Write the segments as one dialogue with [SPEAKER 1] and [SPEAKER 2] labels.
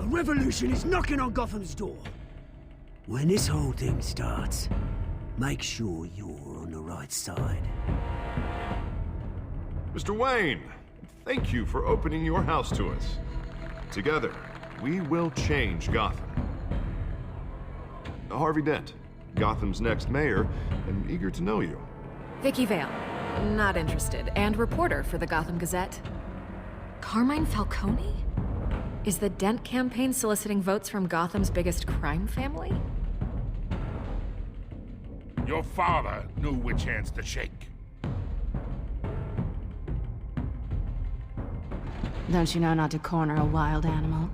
[SPEAKER 1] A revolution is knocking on Gotham's door. When this whole thing starts, make sure you're on the right side.
[SPEAKER 2] Mr. Wayne, thank you for opening your house to us. Together, we will change Gotham. Harvey Dent, Gotham's next mayor, and eager to know you.
[SPEAKER 3] Vicky Vale, not interested, and reporter for the Gotham Gazette. Carmine Falcone? Is the Dent campaign soliciting votes from Gotham's biggest crime family?
[SPEAKER 4] Your father knew which hands to shake.
[SPEAKER 5] Don't you know not to corner a wild animal?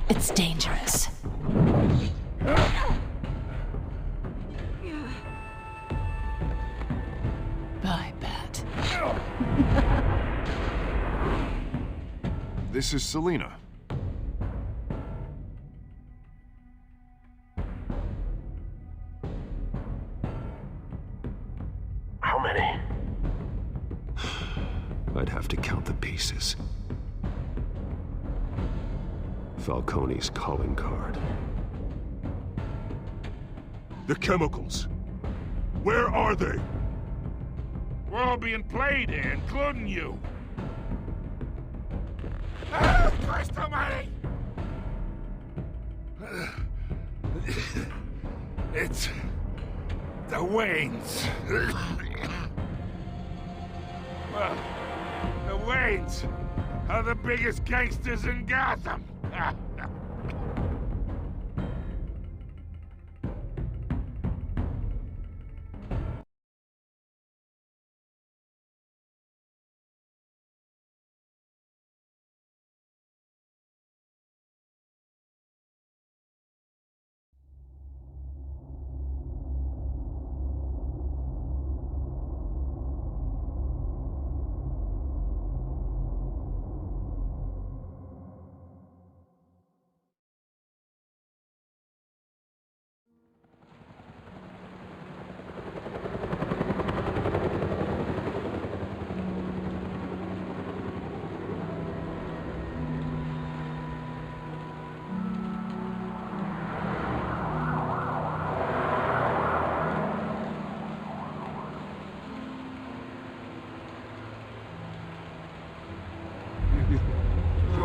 [SPEAKER 5] It's dangerous. Bye, Bat.
[SPEAKER 2] This is Selina.
[SPEAKER 6] How many?
[SPEAKER 7] I'd have to count the pieces. Falcone's calling card.
[SPEAKER 4] The chemicals. Where are they? We're all being played here, including you. Ah, Christ almighty! It's the Waynes. Well, the Waynes are the biggest gangsters in Gotham.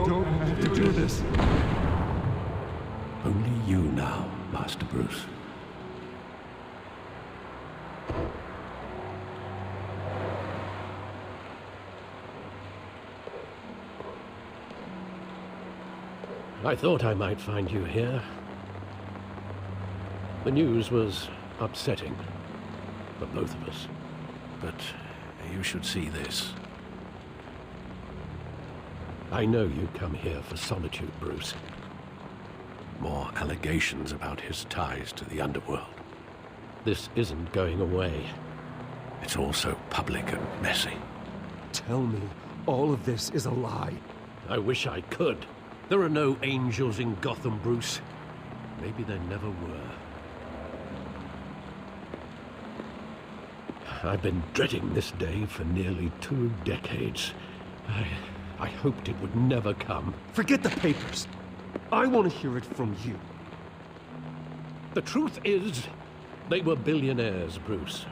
[SPEAKER 7] Don't have to do this. Only you now, Master Bruce.
[SPEAKER 8] I thought I might find you here. The news was upsetting for both of us.
[SPEAKER 7] But you should see this.
[SPEAKER 8] I know you come here for solitude, Bruce.
[SPEAKER 7] More allegations about his ties to the underworld.
[SPEAKER 8] This isn't going away.
[SPEAKER 7] It's all so public and messy.
[SPEAKER 9] Tell me, all of this is a lie.
[SPEAKER 8] I wish I could. There are no angels in Gotham, Bruce. Maybe there never were. I've been dreading this day for nearly 2 decades. I hoped it would never come.
[SPEAKER 9] Forget the papers. I want to hear it from you.
[SPEAKER 8] The truth is, they were billionaires, Bruce.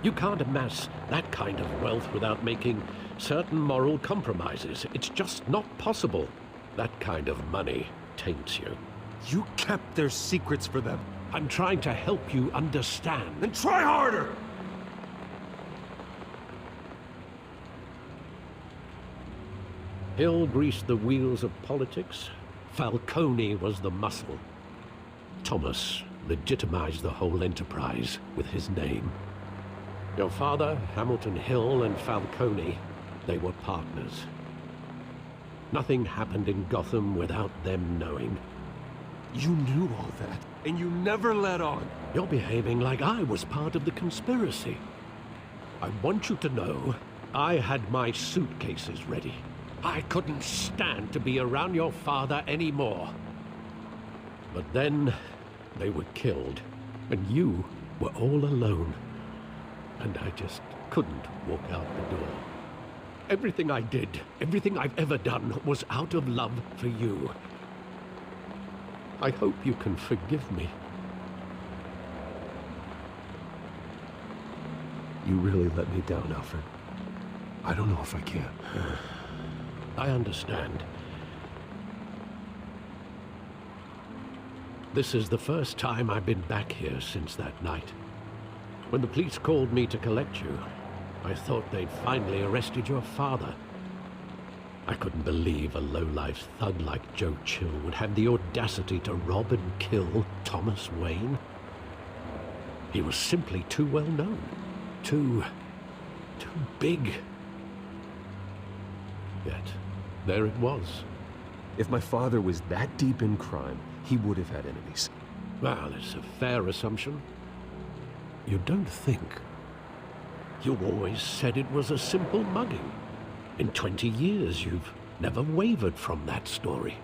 [SPEAKER 8] You can't amass that kind of wealth without making certain moral compromises. It's just not possible. That kind of money taints you.
[SPEAKER 9] You kept their secrets for them.
[SPEAKER 8] I'm trying to help you understand.
[SPEAKER 9] Then try harder!
[SPEAKER 8] Hill greased the wheels of politics. Falcone was the muscle. Thomas legitimized the whole enterprise with his name. Your father, Hamilton Hill, and Falcone, they were partners. Nothing happened in Gotham without them knowing.
[SPEAKER 9] You knew all that, and you never let on.
[SPEAKER 8] You're behaving like I was part of the conspiracy. I want you to know I had my suitcases ready. I couldn't stand to be around your father anymore. But then they were killed, and you were all alone. And I just couldn't walk out the door. Everything I did, everything I've ever done, was out of love for you. I hope you can forgive me.
[SPEAKER 9] You really let me down, Alfred. I don't know if I can.
[SPEAKER 8] I understand. This is the first time I've been back here since that night. When the police called me to collect you, I thought they'd finally arrested your father. I couldn't believe a low-life thug like Joe Chill would have the audacity to rob and kill Thomas Wayne. He was simply too well known. Too big. Yet, there it was.
[SPEAKER 9] If my father was that deep in crime, he would have had enemies.
[SPEAKER 8] Well, it's a fair assumption. You don't think. You always said it was a simple mugging. In 20 years, you've never wavered from that story.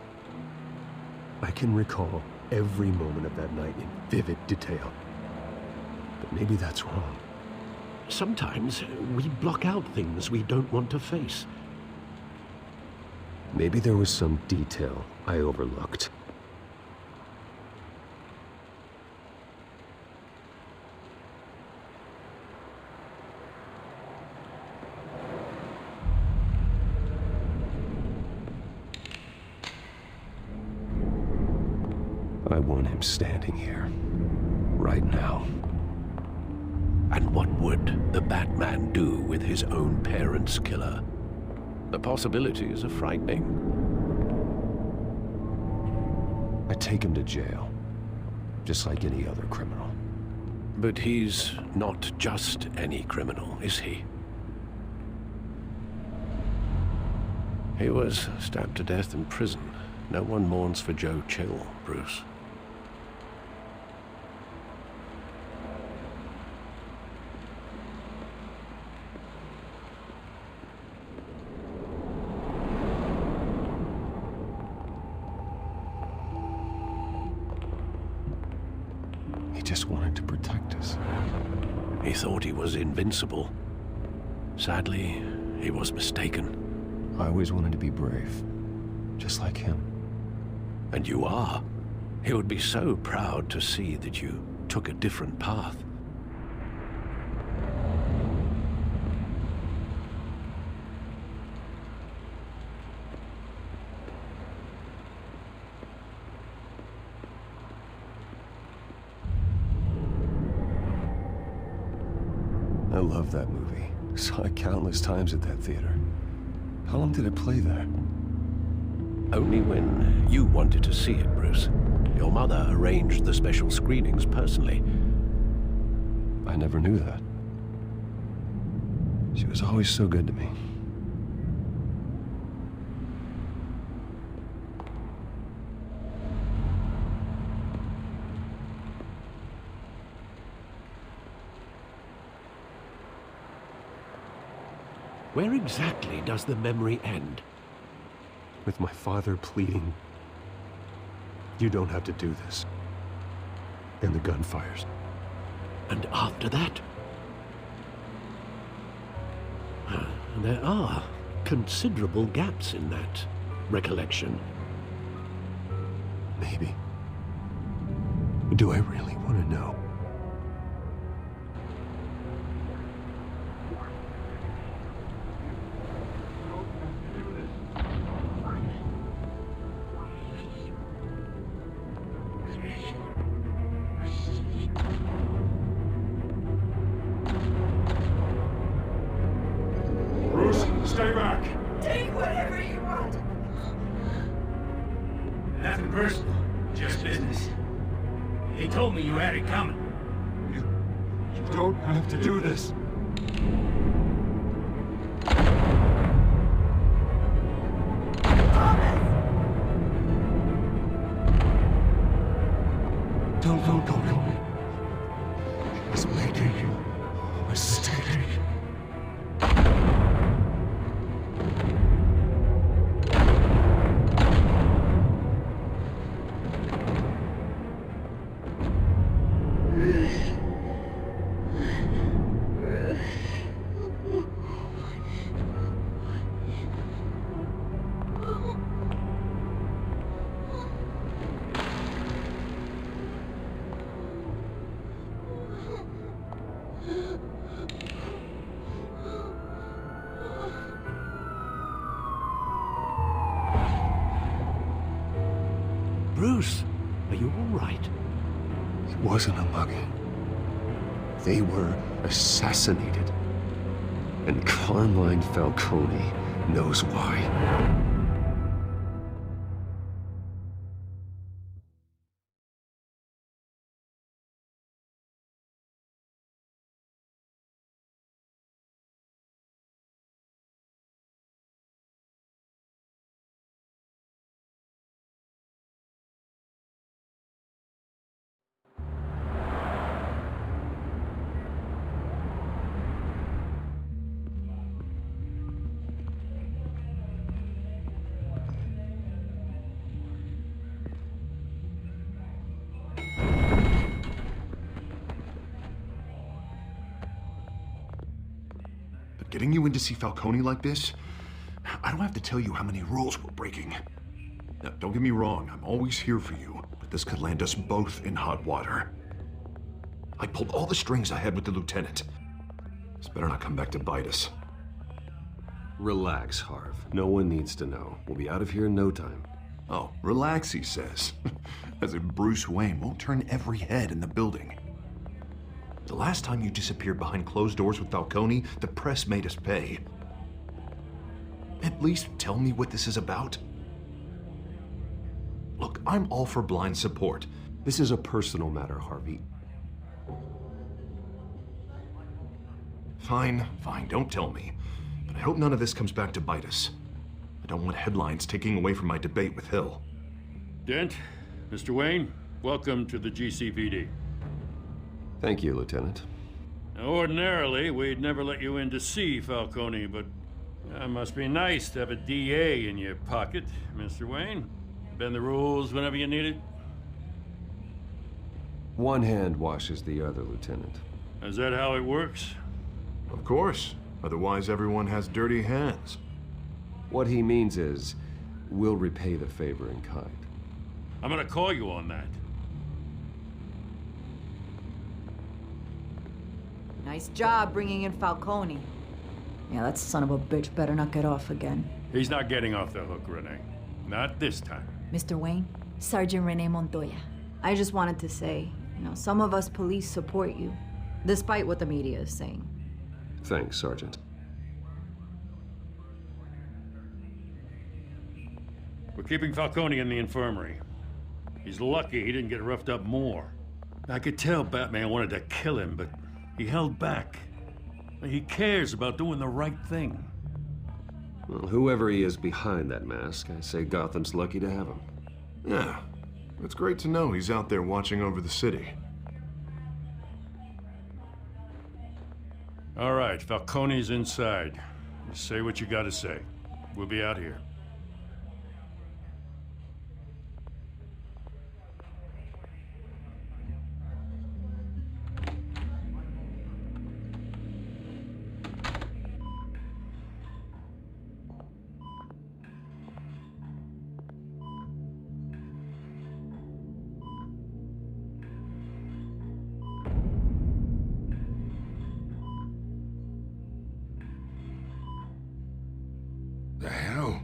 [SPEAKER 9] I can recall every moment of that night in vivid detail. But maybe that's wrong.
[SPEAKER 8] Sometimes we block out things we don't want to face.
[SPEAKER 9] Maybe there was some detail I overlooked. I want him standing here, right now.
[SPEAKER 7] And what would the Batman do with his own parents' killer? The possibilities are frightening.
[SPEAKER 9] I take him to jail, just like any other criminal.
[SPEAKER 7] But he's not just any criminal, is he? He was stabbed to death in prison. No one mourns for Joe Chill, Bruce.
[SPEAKER 9] He just wanted to protect us.
[SPEAKER 7] He thought he was invincible. Sadly, he was mistaken.
[SPEAKER 9] I always wanted to be brave, just like him.
[SPEAKER 7] And you are. He would be so proud to see that you took a different path.
[SPEAKER 9] I love that movie. Saw it countless times at that theater. How long did it play there?
[SPEAKER 7] Only when you wanted to see it, Bruce. Your mother arranged the special screenings personally.
[SPEAKER 9] I never knew that. She was always so good to me.
[SPEAKER 8] Where exactly does the memory end?
[SPEAKER 9] With my father pleading, "You don't have to do this." And the gun fires.
[SPEAKER 8] And after that? There are considerable gaps in that recollection.
[SPEAKER 9] Maybe. Do I really want to know?
[SPEAKER 4] Stay back!
[SPEAKER 1] Take whatever you want.
[SPEAKER 6] Nothing personal, just business. He told me you had it coming.
[SPEAKER 9] You don't have to do this. Don't go. He's making a mistake.
[SPEAKER 8] Bruce, are you all right?
[SPEAKER 9] It wasn't a mugging. They were assassinated. And Carmine Falcone knows why.
[SPEAKER 2] Getting you in to see Falcone like this? I don't have to tell you how many rules we're breaking. Now, don't get me wrong, I'm always here for you, but this could land us both in hot water. I pulled all the strings I had with the lieutenant. This better not come back to bite us.
[SPEAKER 9] Relax, Harv. No one needs to know. We'll be out of here in no time.
[SPEAKER 2] Oh, relax, he says. As if Bruce Wayne won't turn every head in the building. The last time you disappeared behind closed doors with Falcone, the press made us pay. At least tell me what this is about. Look, I'm all for blind support.
[SPEAKER 9] This is a personal matter, Harvey.
[SPEAKER 2] Fine, don't tell me. But I hope none of this comes back to bite us. I don't want headlines taking away from my debate with Hill.
[SPEAKER 6] Dent, Mr. Wayne, welcome to the GCPD.
[SPEAKER 9] Thank you, Lieutenant.
[SPEAKER 6] Now, ordinarily, we'd never let you in to see Falcone, but it must be nice to have a DA in your pocket, Mr. Wayne. Bend the rules whenever you need it.
[SPEAKER 9] One hand washes the other, Lieutenant.
[SPEAKER 6] Is that how it works?
[SPEAKER 2] Of course. Otherwise, everyone has dirty hands.
[SPEAKER 9] What he means is, we'll repay the favor in kind.
[SPEAKER 6] I'm gonna call you on that.
[SPEAKER 10] Nice job bringing in Falcone. Yeah, that son of a bitch better not get off again.
[SPEAKER 6] He's not getting off the hook, Renee. Not this time.
[SPEAKER 10] Mr. Wayne, Sergeant Renee Montoya. I just wanted to say, some of us police support you, despite what the media is saying.
[SPEAKER 9] Thanks, Sergeant.
[SPEAKER 6] We're keeping Falcone in the infirmary. He's lucky he didn't get roughed up more. I could tell Batman wanted to kill him, but he held back. He cares about doing the right thing.
[SPEAKER 9] Well, whoever he is behind that mask, I say Gotham's lucky to have him.
[SPEAKER 2] Yeah, it's great to know he's out there watching over the city.
[SPEAKER 6] All right, Falcone's inside. Just say what you gotta say. We'll be out here.
[SPEAKER 4] The hell?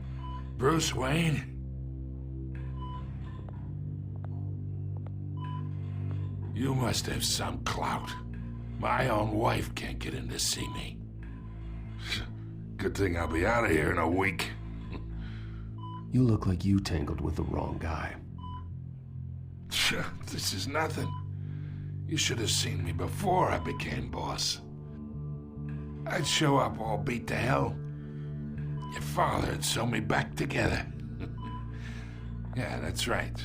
[SPEAKER 4] Bruce Wayne? You must have some clout. My own wife can't get in to see me. Good thing I'll be out of here in a week.
[SPEAKER 9] You look like you tangled with the wrong guy.
[SPEAKER 4] This is nothing. You should have seen me before I became boss. I'd show up all beat to hell. Your father'd sew me back together. Yeah, that's right.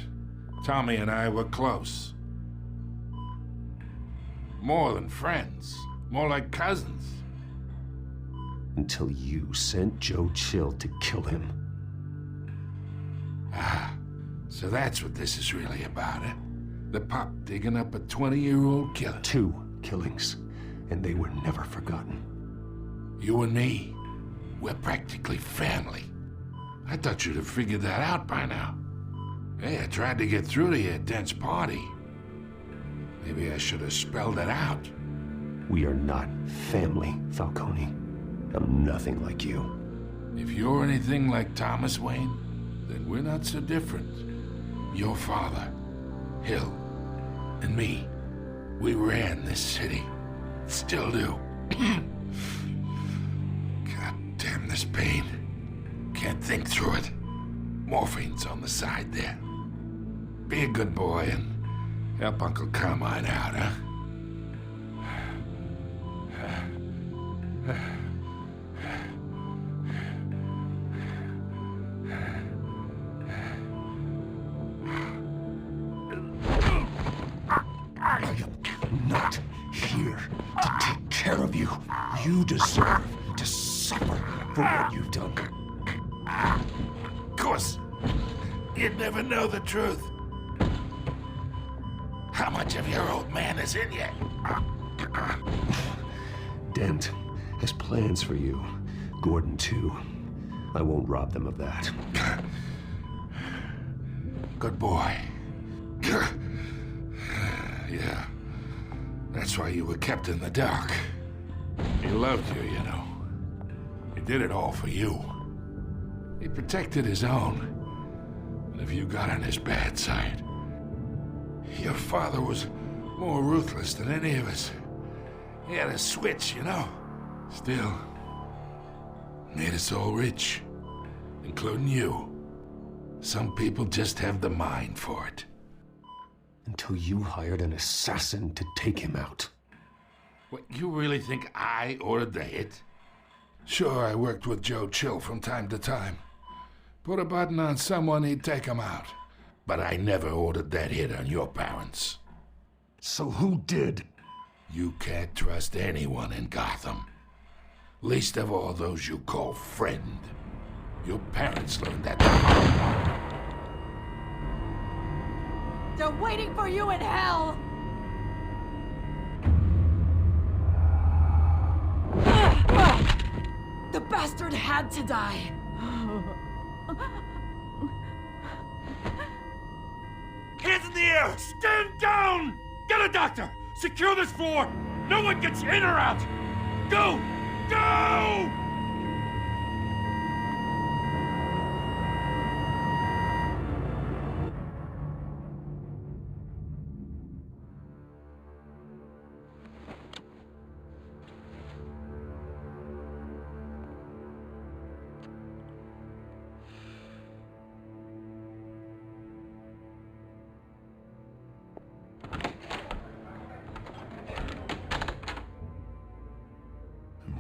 [SPEAKER 4] Tommy and I were close. More than friends. More like cousins.
[SPEAKER 9] Until you sent Joe Chill to kill him.
[SPEAKER 4] Ah, so that's what this is really about, eh? The pop digging up a 20-year-old killer.
[SPEAKER 9] 2 killings, and they were never forgotten.
[SPEAKER 4] You and me, we're practically family. I thought you'd have figured that out by now. Hey, I tried to get through to you at Dent's party. Maybe I should have spelled it out.
[SPEAKER 9] We are not family, Falcone. I'm nothing like you.
[SPEAKER 4] If you're anything like Thomas Wayne, then we're not so different. Your father, Hill, and me, we ran this city. Still do. God damn this pain. Can't think through it. Morphine's on the side there. Be a good boy and help Uncle Carmine out, huh?
[SPEAKER 2] I am not here to take care of you. You deserve to suffer for what you've done.
[SPEAKER 4] Of course, you'd never know the truth. How much of your old man is in you?
[SPEAKER 9] Dent has plans for you. Gordon, too. I won't rob them of that.
[SPEAKER 4] Good boy. Yeah. That's why you were kept in the dark. He loved you, you know. He did it all for you. He protected his own. And if you got on his bad side, your father was more ruthless than any of us. He had a switch, you know. Still, made us all rich, including you. Some people just have the mind for it.
[SPEAKER 9] Until you hired an assassin to take him out.
[SPEAKER 4] What, you really think I ordered the hit? Sure, I worked with Joe Chill from time to time. Put a button on someone, he'd take him out. But I never ordered that hit on your parents.
[SPEAKER 2] So who did?
[SPEAKER 4] You can't trust anyone in Gotham. Least of all those you call friend. Your parents learned that.
[SPEAKER 10] They're waiting for you in hell! The bastard had to die!
[SPEAKER 6] Hands in the air! Stand down! Get a doctor! Secure this floor! No one gets in or out! Go! Go!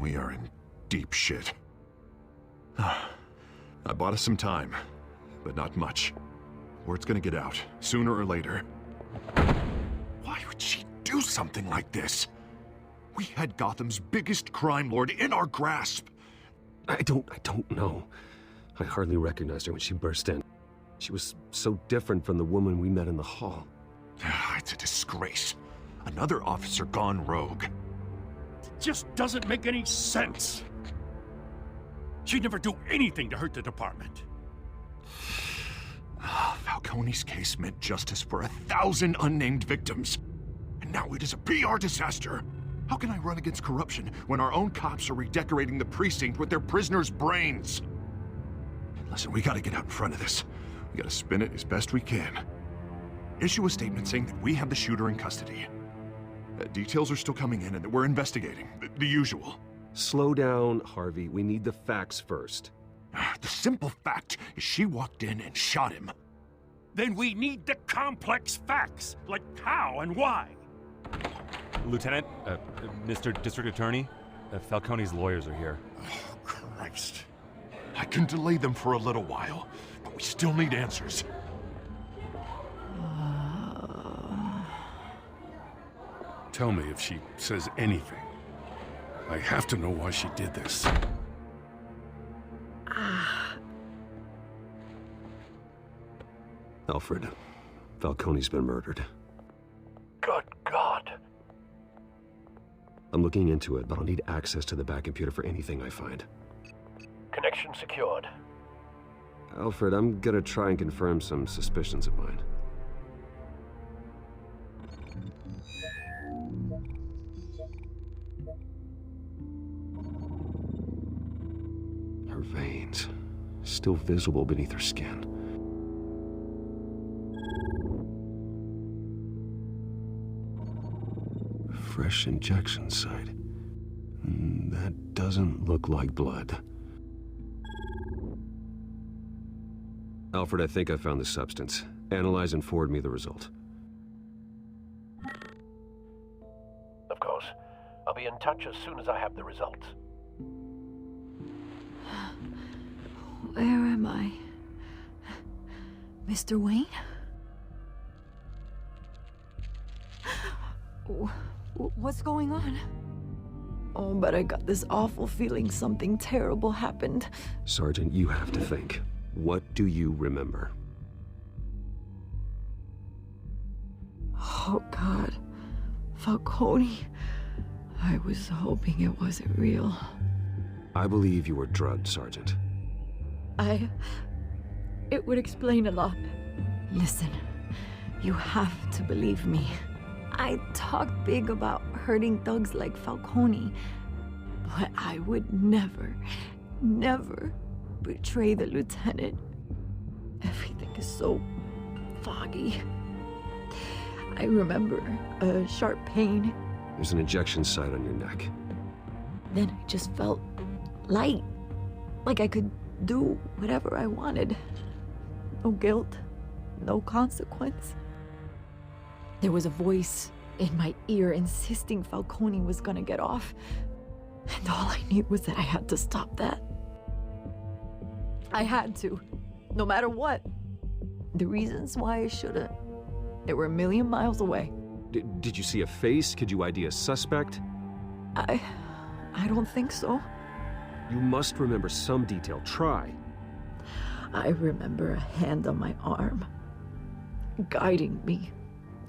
[SPEAKER 2] We are in deep shit. I bought us some time, but not much. Word's gonna get out, sooner or later. Why would she do something like this? We had Gotham's biggest crime lord in our grasp.
[SPEAKER 9] I don't know. I hardly recognized her when she burst in. She was so different from the woman we met in the hall.
[SPEAKER 2] It's a disgrace. Another officer gone rogue.
[SPEAKER 6] Just doesn't make any sense. She'd never do anything to hurt the department.
[SPEAKER 2] Falcone's case meant justice for 1,000 unnamed victims. And now it is a PR disaster. How can I run against corruption when our own cops are redecorating the precinct with their prisoners' brains? Listen, we gotta get out in front of this. We gotta spin it as best we can. Issue a statement saying that we have the shooter in custody. Details are still coming in and that we're investigating. The usual.
[SPEAKER 9] Slow down, Harvey. We need the facts first.
[SPEAKER 2] The simple fact is she walked in and shot him.
[SPEAKER 6] Then we need the complex facts, like how and why.
[SPEAKER 11] Lieutenant, Mr. District Attorney, Falcone's lawyers are here.
[SPEAKER 2] Oh, Christ. I can delay them for a little while, but we still need answers.
[SPEAKER 6] Tell me if she says anything. I have to know why she did this.
[SPEAKER 9] Alfred, Falcone's been murdered.
[SPEAKER 8] Good God.
[SPEAKER 9] I'm looking into it, but I'll need access to the back computer for anything I find.
[SPEAKER 8] Connection secured.
[SPEAKER 9] Alfred, I'm gonna try and confirm some suspicions of mine. Her veins, still visible beneath her skin. fresh injection site. That doesn't look like blood. Alfred, I think I found the substance. Analyze and forward me the result.
[SPEAKER 7] Of course. I'll be in touch as soon as I have the results.
[SPEAKER 10] Where am I? Mr. Wayne? What's going on? Oh, but I got this awful feeling something terrible happened.
[SPEAKER 9] Sergeant, you have to think. What do you remember?
[SPEAKER 10] Oh, God. Falcone. I was hoping it wasn't real.
[SPEAKER 9] I believe you were drugged, Sergeant.
[SPEAKER 10] It would explain a lot. Listen, you have to believe me. I talked big about hurting thugs like Falcone, but I would never, never betray the lieutenant. Everything is so foggy. I remember a sharp pain.
[SPEAKER 9] There's an injection site on your neck.
[SPEAKER 10] Then I just felt light, like I could do whatever I wanted. No guilt, no consequence. There was a voice in my ear insisting Falcone was gonna get off. And all I knew was that I had to stop that. I had to, no matter what. The reasons why I shouldn't, they were a million miles away.
[SPEAKER 9] Did you see a face? Could you ID a suspect?
[SPEAKER 10] I don't think so.
[SPEAKER 9] You must remember some detail. Try.
[SPEAKER 10] I remember a hand on my arm, guiding me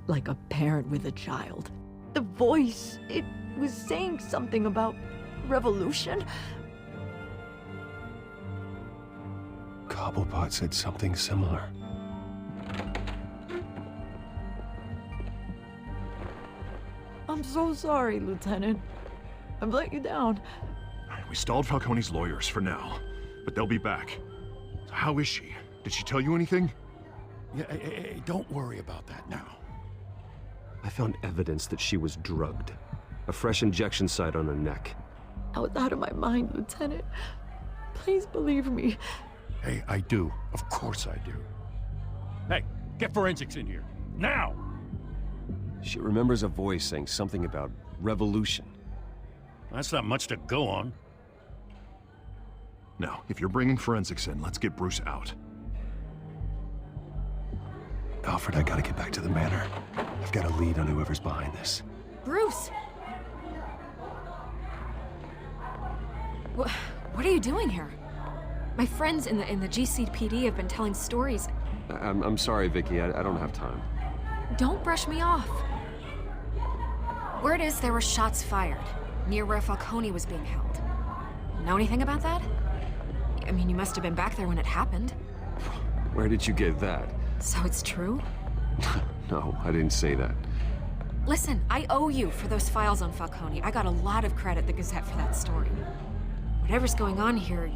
[SPEAKER 10] like a parent with a child. The voice, it was saying something about revolution.
[SPEAKER 9] Cobblepot said something similar.
[SPEAKER 10] I'm so sorry, Lieutenant. I've let you down.
[SPEAKER 2] We stalled Falcone's lawyers for now, but they'll be back. How is she? Did she tell you anything?
[SPEAKER 6] Yeah, hey, don't worry about that now.
[SPEAKER 9] I found evidence that she was drugged. A fresh injection site on her neck.
[SPEAKER 10] I was out of my mind, Lieutenant. Please believe me.
[SPEAKER 6] Hey, I do. Of course I do. Hey, get forensics in here. Now!
[SPEAKER 9] She remembers a voice saying something about revolution.
[SPEAKER 6] That's not much to go on.
[SPEAKER 2] Now, if you're bringing forensics in, let's get Bruce out.
[SPEAKER 9] Alfred, I gotta get back to the manor. I've got a lead on whoever's behind this.
[SPEAKER 3] Bruce! What are you doing here? My friends in the GCPD have been telling stories.
[SPEAKER 9] I'm sorry, Vicky. I don't have time.
[SPEAKER 3] Don't brush me off. Word is there were shots fired near where Falcone was being held. Know anything about that? I mean, you must have been back there when it happened.
[SPEAKER 9] Where did you get that?
[SPEAKER 3] So it's true?
[SPEAKER 9] No, I didn't say that.
[SPEAKER 3] Listen, I owe you for those files on Falcone. I got a lot of credit at the Gazette for that story. Whatever's going on here,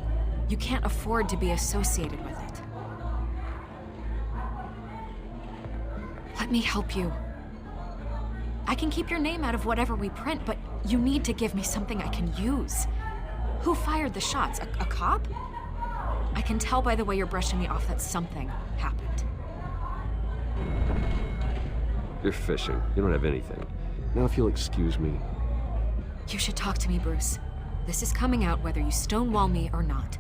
[SPEAKER 3] you can't afford to be associated with it. Let me help you. I can keep your name out of whatever we print, but you need to give me something I can use. Who fired the shots? A cop? I can tell by the way you're brushing me off that something happened.
[SPEAKER 9] You're fishing. You don't have anything. Now, if you'll excuse me.
[SPEAKER 3] You should talk to me, Bruce. This is coming out whether you stonewall me or not.